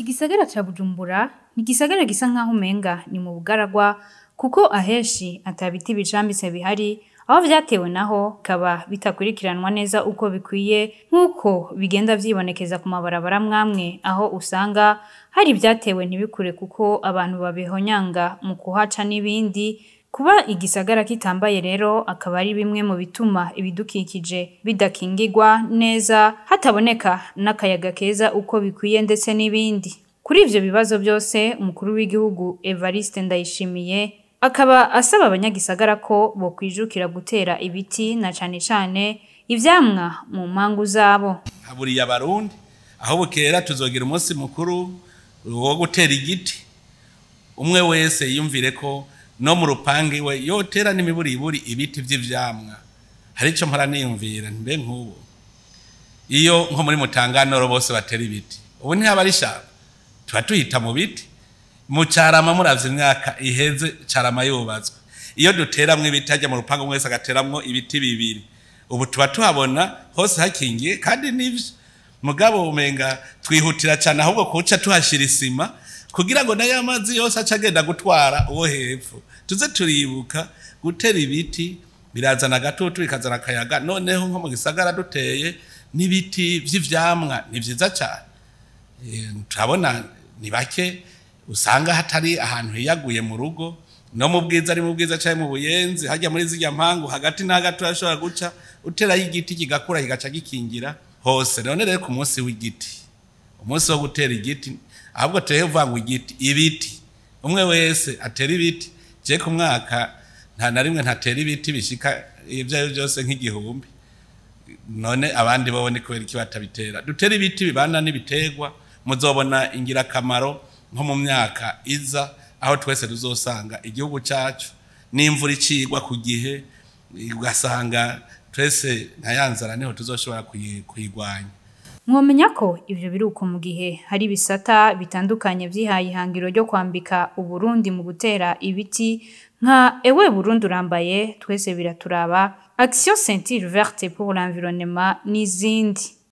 Igisagara ca Bujumbura ni igisagara gisa nkaho umenga ni mu bugaragwa kuko aheshi ata biti bijambitse bihari, aho vyatewe naho kaba bitakurikiranwa neza uko bikwiye nkuko bigenda vyibonekeza ku mabarabara mwamwe, aho usanga hari vyatewe ntibikure kuko abantu babihonyanga mu kuhaca n'ibindi. Kuba igisagara kitambaye rero akaba ari bimwe mu bituma ibidukikije bidakingirwa neza, hataboneka n'akayaga keza uko bikwiye ndetse n'ibindi. Kuri ivyo bibazo byose umukuru w'igihugu Evariste Ndayishimiye akaba asaba abanyagisagara ko bokwijukira gutera ibiti na cane cane ivyamwa mu mpango zabo. Haburiye abarundi aho bukera tuzogira umunsi mukuru wo gutera igiti, umwe wese yumvire ko no mu rupangi we yotera n'imiburiburi ibiti vy'ivyamwa. Hari ico mpora niyumvira mbe nk'ubu iyo nko muri Mutanganoro bose batera ibiti, ubu ntihaba ari shamba tuba tuhita mu biti. Mu Carama muravye imyaka iheze Carama yubatswe, iyo duteramwo ibiti hajya mu rupango mwese agateramwo ibiti bibiri, ubu tuba tuhabona hose hakingiye kandi nivyo. Mugabo umenga twihutira cyane ahubwo kuca tuhashira isima kugira ngo nayo amazi yose acagenda gutwara uwo hepfo. Tuze turibuka gutera ibiti birazana gatutu bikazana akayaga, noneho nko mu gisagara duteye n'ibiti vy'ivyamwa ni vyiza cyane. Turabona ni bake usanga hatari ahantu hiyaguye mu rugo, no mu bwiza ari mu bwiza cyane mu buyenzi hajya muri zirya mpango hagati na hagati urashobora guca utera y'igiti kigakura kigaca gikingira hose. None rero ku munsi w'igiti, umunsi wo gutera igiti, ahubwo turehe vanga igiti ibiti, umwe wese atera ibiti. Je ku mwaka nta na rimwe ntatera ibiti bishika ivyo byose nk'igihumbi, none abandi bo ni kubera iki batabitera? Dutera ibiti bibana n'ibiterwa, muzobona ingira kamaro nko mu myaka iza, aho twese tuzosanga igihugu cacu n'imvura icigwa ku gihe, ugasanga twese ntayanzara niho tuzoshobora kuyigwanya. Mwomenya ko ivyo biruko mu gihe hari bisata bitandukanye vyihaye ihangiro ryo kwambika Uburundi mu gutera ibiti nka ewe Burundi urambaye, twese biraturaba, Action Ceinture Verte pour l'Environnement n'izindi.